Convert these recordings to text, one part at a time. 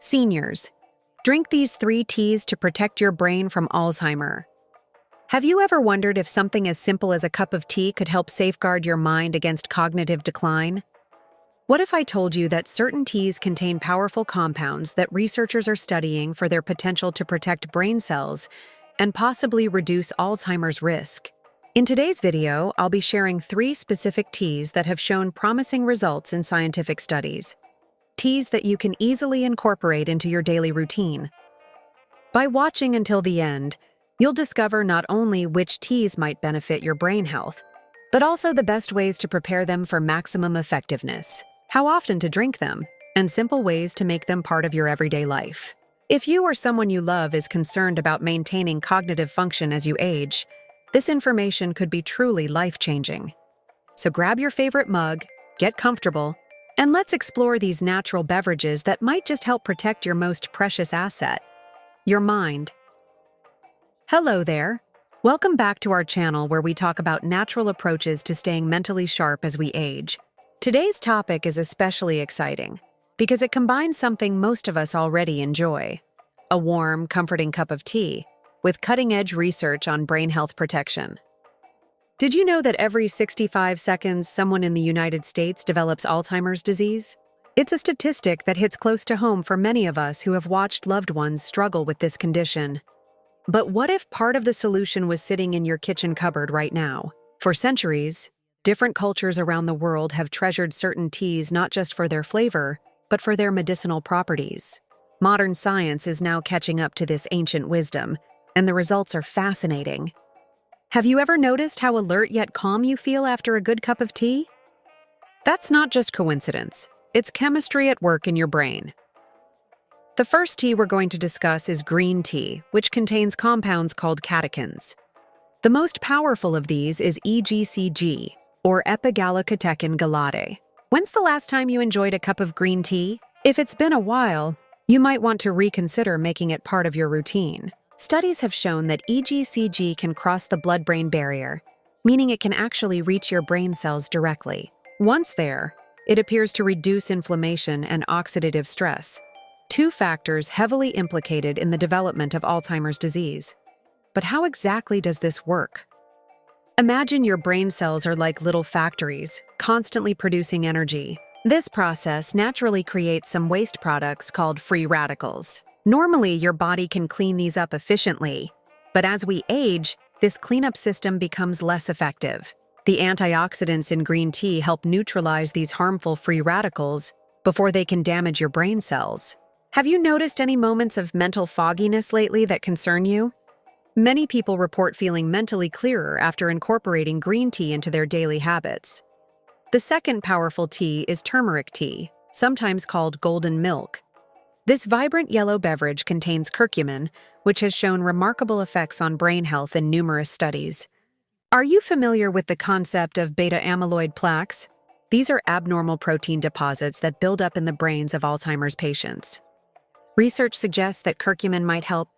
Seniors, drink these 3 teas to protect your brain from Alzheimer. Have you ever wondered if something as simple as a cup of tea could help safeguard your mind against cognitive decline? What if I told you that certain teas contain powerful compounds that researchers are studying for their potential to protect brain cells and possibly reduce Alzheimer's risk? In today's video, I'll be sharing 3 specific teas that have shown promising results in scientific studies. Teas that you can easily incorporate into your daily routine. By watching until the end, you'll discover not only which teas might benefit your brain health, but also the best ways to prepare them for maximum effectiveness, how often to drink them, and simple ways to make them part of your everyday life. If you or someone you love is concerned about maintaining cognitive function as you age, this information could be truly life-changing. So grab your favorite mug, get comfortable, and let's explore these natural beverages that might just help protect your most precious asset, your mind. Hello there. Welcome back to our channel where we talk about natural approaches to staying mentally sharp as we age. Today's topic is especially exciting because it combines something most of us already enjoy, a warm, comforting cup of tea, with cutting-edge research on brain health protection. Did you know that every 65 seconds someone in the United States develops Alzheimer's disease? It's a statistic that hits close to home for many of us who have watched loved ones struggle with this condition. But what if part of the solution was sitting in your kitchen cupboard right now? For centuries, different cultures around the world have treasured certain teas not just for their flavor, but for their medicinal properties. Modern science is now catching up to this ancient wisdom, and the results are fascinating. Have you ever noticed how alert yet calm you feel after a good cup of tea? That's not just coincidence. It's chemistry at work in your brain. The first tea we're going to discuss is green tea, which contains compounds called catechins. The most powerful of these is EGCG, or epigallocatechin galate. When's the last time you enjoyed a cup of green tea? If it's been a while, you might want to reconsider making it part of your routine. Studies have shown that EGCG can cross the blood-brain barrier, meaning it can actually reach your brain cells directly. Once there, it appears to reduce inflammation and oxidative stress, 2 factors heavily implicated in the development of Alzheimer's disease. But how exactly does this work? Imagine your brain cells are like little factories, constantly producing energy. This process naturally creates some waste products called free radicals. Normally, your body can clean these up efficiently, but as we age, this cleanup system becomes less effective. The antioxidants in green tea help neutralize these harmful free radicals before they can damage your brain cells. Have you noticed any moments of mental fogginess lately that concern you? Many people report feeling mentally clearer after incorporating green tea into their daily habits. The second powerful tea is turmeric tea, sometimes called golden milk. This vibrant yellow beverage contains curcumin, which has shown remarkable effects on brain health in numerous studies. Are you familiar with the concept of beta-amyloid plaques? These are abnormal protein deposits that build up in the brains of Alzheimer's patients. Research suggests that curcumin might help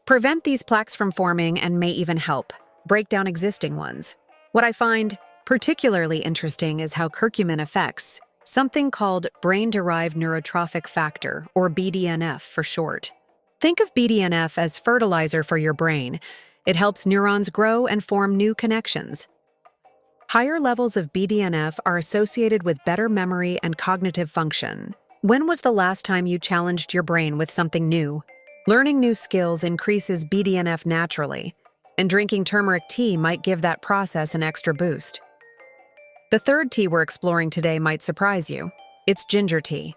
prevent these plaques from forming and may even help break down existing ones. What I find particularly interesting is how curcumin affects something called brain-derived neurotrophic factor, or BDNF for short. Think of BDNF as fertilizer for your brain. It helps neurons grow and form new connections. Higher levels of BDNF are associated with better memory and cognitive function. When was the last time you challenged your brain with something new? Learning new skills increases BDNF naturally, and drinking turmeric tea might give that process an extra boost. The third tea we're exploring today might surprise you. It's ginger tea.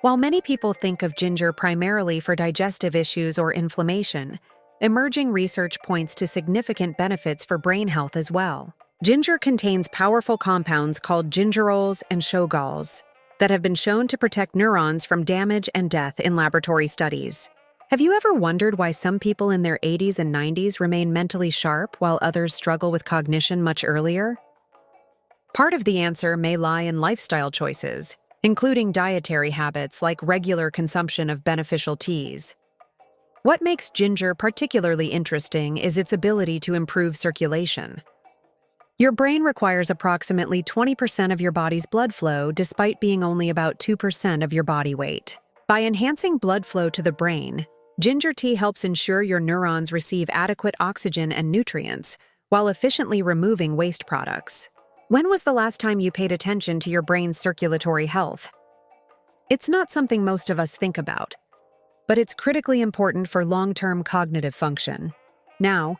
While many people think of ginger primarily for digestive issues or inflammation, emerging research points to significant benefits for brain health as well. Ginger contains powerful compounds called gingerols and shogals that have been shown to protect neurons from damage and death in laboratory studies. Have you ever wondered why some people in their 80s and 90s remain mentally sharp while others struggle with cognition much earlier? Part of the answer may lie in lifestyle choices, including dietary habits like regular consumption of beneficial teas. What makes ginger particularly interesting is its ability to improve circulation. Your brain requires approximately 20% of your body's blood flow despite being only about 2% of your body weight. By enhancing blood flow to the brain, ginger tea helps ensure your neurons receive adequate oxygen and nutrients, while efficiently removing waste products. When was the last time you paid attention to your brain's circulatory health? It's not something most of us think about, but it's critically important for long-term cognitive function. Now,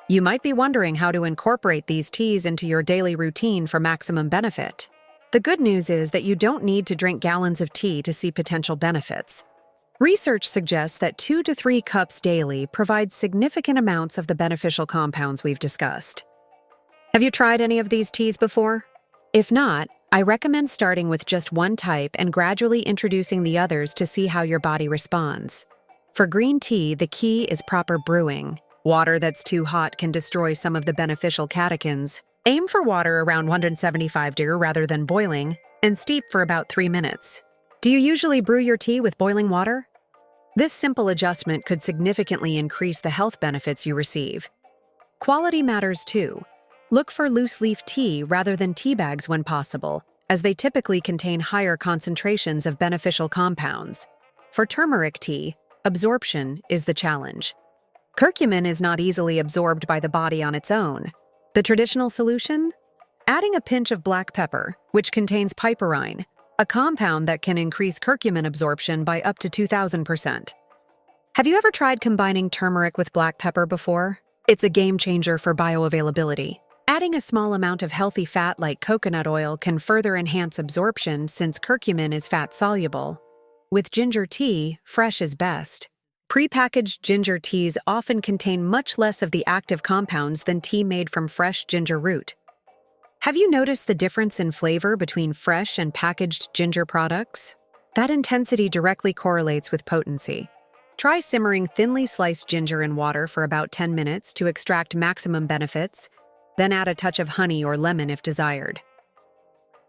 you might be wondering how to incorporate these teas into your daily routine for maximum benefit. The good news is that you don't need to drink gallons of tea to see potential benefits. Research suggests that 2 to 3 cups daily provides significant amounts of the beneficial compounds we've discussed. Have you tried any of these teas before? If not, I recommend starting with just one type and gradually introducing the others to see how your body responds. For green tea, the key is proper brewing. Water that's too hot can destroy some of the beneficial catechins. Aim for water around 175 degrees rather than boiling, and steep for about 3 minutes. Do you usually brew your tea with boiling water? This simple adjustment could significantly increase the health benefits you receive. Quality matters too. Look for loose-leaf tea rather than tea bags when possible, as they typically contain higher concentrations of beneficial compounds. For turmeric tea, absorption is the challenge. Curcumin is not easily absorbed by the body on its own. The traditional solution? Adding a pinch of black pepper, which contains piperine, a compound that can increase curcumin absorption by up to 2,000%. Have you ever tried combining turmeric with black pepper before? It's a game changer for bioavailability. Adding a small amount of healthy fat like coconut oil can further enhance absorption since curcumin is fat-soluble. With ginger tea, fresh is best. Prepackaged ginger teas often contain much less of the active compounds than tea made from fresh ginger root. Have you noticed the difference in flavor between fresh and packaged ginger products? That intensity directly correlates with potency. Try simmering thinly sliced ginger in water for about 10 minutes to extract maximum benefits, then add a touch of honey or lemon if desired.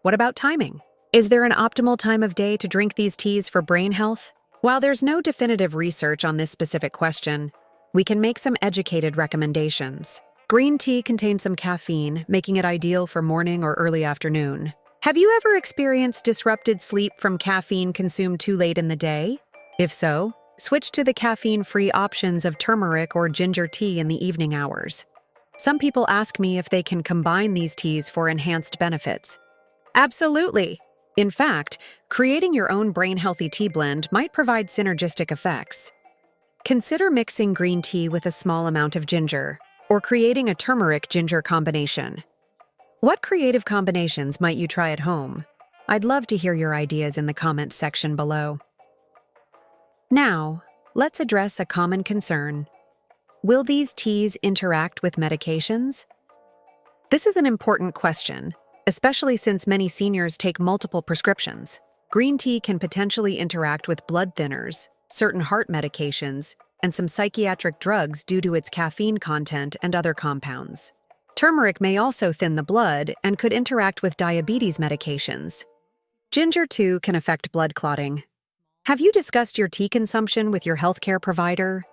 What about timing? Is there an optimal time of day to drink these teas for brain health? While there's no definitive research on this specific question, we can make some educated recommendations. Green tea contains some caffeine, making it ideal for morning or early afternoon. Have you ever experienced disrupted sleep from caffeine consumed too late in the day? If so, switch to the caffeine-free options of turmeric or ginger tea in the evening hours. Some people ask me if they can combine these teas for enhanced benefits. Absolutely! In fact, creating your own brain-healthy tea blend might provide synergistic effects. Consider mixing green tea with a small amount of ginger, or creating a turmeric-ginger combination. What creative combinations might you try at home? I'd love to hear your ideas in the comments section below. Now, let's address a common concern. Will these teas interact with medications? This is an important question, especially since many seniors take multiple prescriptions. Green tea can potentially interact with blood thinners, certain heart medications, and some psychiatric drugs due to its caffeine content and other compounds. Turmeric may also thin the blood and could interact with diabetes medications. Ginger, too, can affect blood clotting. Have you discussed your tea consumption with your healthcare provider?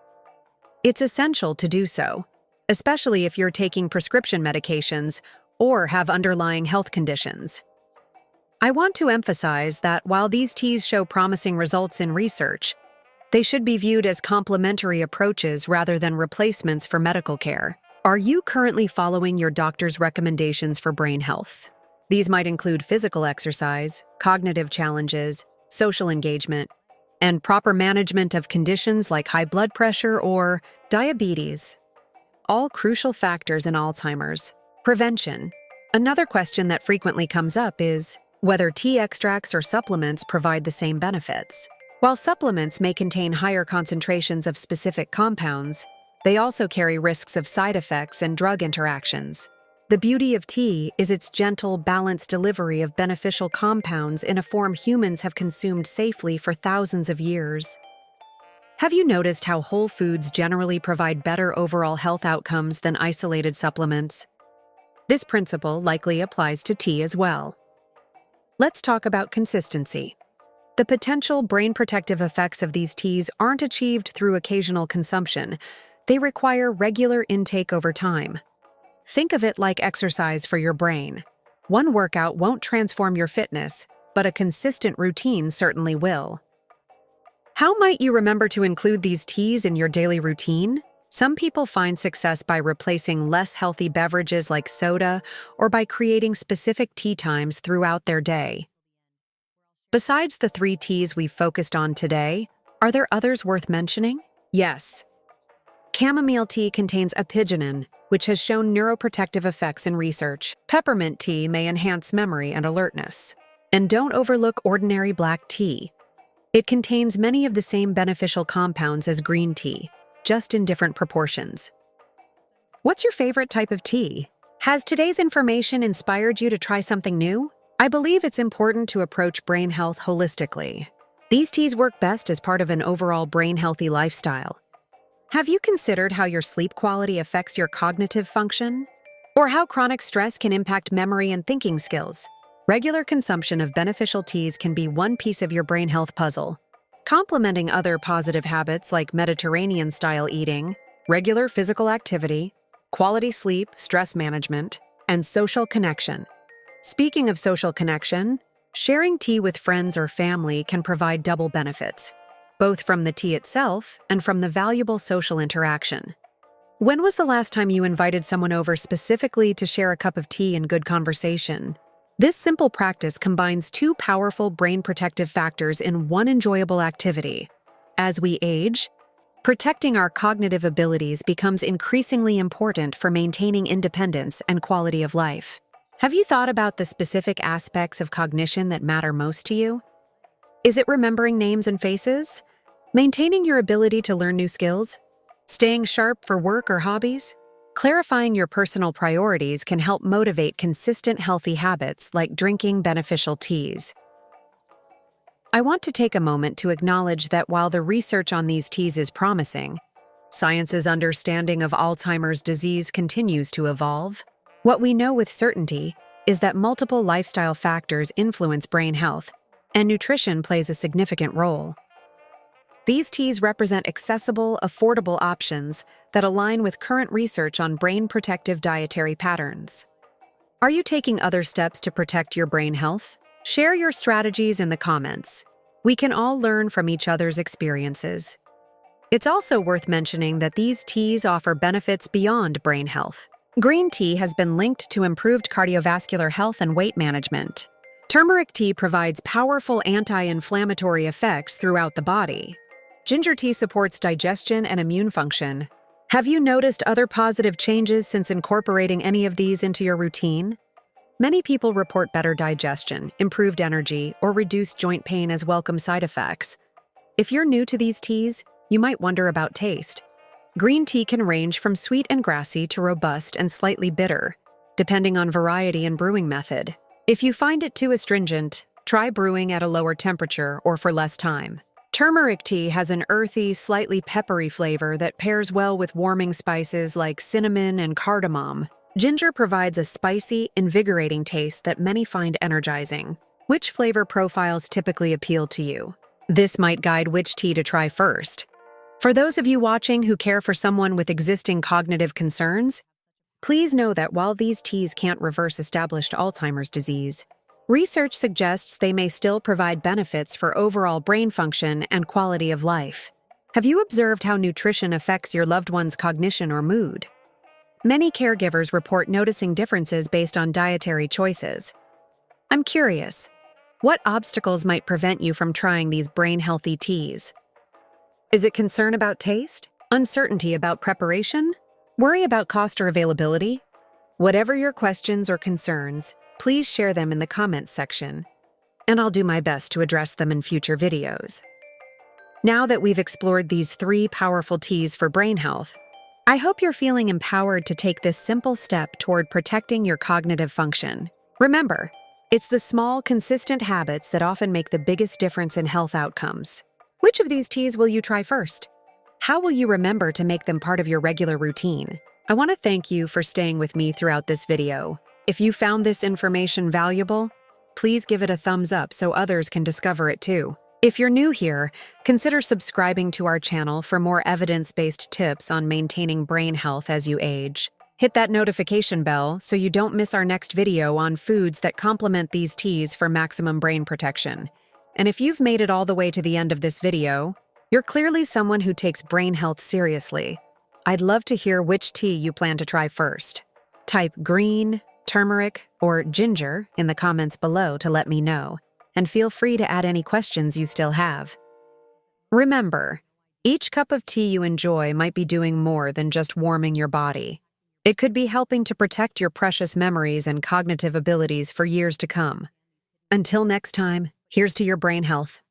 It's essential to do so, especially if you're taking prescription medications or have underlying health conditions. I want to emphasize that while these teas show promising results in research, they should be viewed as complementary approaches rather than replacements for medical care. Are you currently following your doctor's recommendations for brain health? These might include physical exercise, cognitive challenges, social engagement, and proper management of conditions like high blood pressure or diabetes. All crucial factors in Alzheimer's. Prevention. Another question that frequently comes up is whether tea extracts or supplements provide the same benefits. While supplements may contain higher concentrations of specific compounds, they also carry risks of side effects and drug interactions. The beauty of tea is its gentle, balanced delivery of beneficial compounds in a form humans have consumed safely for thousands of years. Have you noticed how whole foods generally provide better overall health outcomes than isolated supplements? This principle likely applies to tea as well. Let's talk about consistency. The potential brain protective effects of these teas aren't achieved through occasional consumption. They require regular intake over time. Think of it like exercise for your brain. One workout won't transform your fitness, but a consistent routine certainly will. How might you remember to include these teas in your daily routine? Some people find success by replacing less healthy beverages like soda or by creating specific tea times throughout their day. Besides the 3 teas we've focused on today, are there others worth mentioning? Yes. Chamomile tea contains apigenin, which has shown neuroprotective effects in research. Peppermint tea may enhance memory and alertness. And don't overlook ordinary black tea. It contains many of the same beneficial compounds as green tea, just in different proportions. What's your favorite type of tea? Has today's information inspired you to try something new? I believe it's important to approach brain health holistically. These teas work best as part of an overall brain-healthy lifestyle. Have you considered how your sleep quality affects your cognitive function? Or how chronic stress can impact memory and thinking skills? Regular consumption of beneficial teas can be one piece of your brain health puzzle. Complementing other positive habits like Mediterranean-style eating, regular physical activity, quality sleep, stress management, and social connection. Speaking of social connection, sharing tea with friends or family can provide double benefits, both from the tea itself and from the valuable social interaction. When was the last time you invited someone over specifically to share a cup of tea and good conversation? This simple practice combines 2 powerful brain protective factors in one enjoyable activity. As we age, protecting our cognitive abilities becomes increasingly important for maintaining independence and quality of life. Have you thought about the specific aspects of cognition that matter most to you? Is it remembering names and faces? Maintaining your ability to learn new skills? Staying sharp for work or hobbies? Clarifying your personal priorities can help motivate consistent healthy habits like drinking beneficial teas. I want to take a moment to acknowledge that while the research on these teas is promising, science's understanding of Alzheimer's disease continues to evolve. What we know with certainty is that multiple lifestyle factors influence brain health, and nutrition plays a significant role. These teas represent accessible, affordable options that align with current research on brain-protective dietary patterns. Are you taking other steps to protect your brain health? Share your strategies in the comments. We can all learn from each other's experiences. It's also worth mentioning that these teas offer benefits beyond brain health. Green tea has been linked to improved cardiovascular health and weight management. Turmeric tea provides powerful anti-inflammatory effects throughout the body. Ginger tea supports digestion and immune function. Have you noticed other positive changes since incorporating any of these into your routine? Many people report better digestion, improved energy, or reduced joint pain as welcome side effects. If you're new to these teas, you might wonder about taste. Green tea can range from sweet and grassy to robust and slightly bitter, depending on variety and brewing method. If you find it too astringent, try brewing at a lower temperature or for less time. Turmeric tea has an earthy, slightly peppery flavor that pairs well with warming spices like cinnamon and cardamom. Ginger provides a spicy, invigorating taste that many find energizing. Which flavor profiles typically appeal to you? This might guide which tea to try first. For those of you watching who care for someone with existing cognitive concerns, please know that while these teas can't reverse established Alzheimer's disease, research suggests they may still provide benefits for overall brain function and quality of life. Have you observed how nutrition affects your loved one's cognition or mood? Many caregivers report noticing differences based on dietary choices. I'm curious, what obstacles might prevent you from trying these brain-healthy teas? Is it concern about taste? Uncertainty about preparation? Worry about cost or availability? Whatever your questions or concerns, please share them in the comments section, and I'll do my best to address them in future videos. Now that we've explored these 3 powerful teas for brain health, I hope you're feeling empowered to take this simple step toward protecting your cognitive function. Remember, it's the small, consistent habits that often make the biggest difference in health outcomes. Which of these teas will you try first? How will you remember to make them part of your regular routine? I want to thank you for staying with me throughout this video. If you found this information valuable, please give it a thumbs up so others can discover it too. If you're new here, consider subscribing to our channel for more evidence-based tips on maintaining brain health as you age. Hit that notification bell so you don't miss our next video on foods that complement these teas for maximum brain protection. And if you've made it all the way to the end of this video, You're clearly someone who takes brain health seriously. I'd love to hear which tea you plan to try first. Type green, turmeric, or ginger in the comments below to let me know, and feel free to add any questions you still have. Remember, each cup of tea you enjoy might be doing more than just warming your body. It could be helping to protect your precious memories and cognitive abilities for years to come. Until next time, here's to your brain health.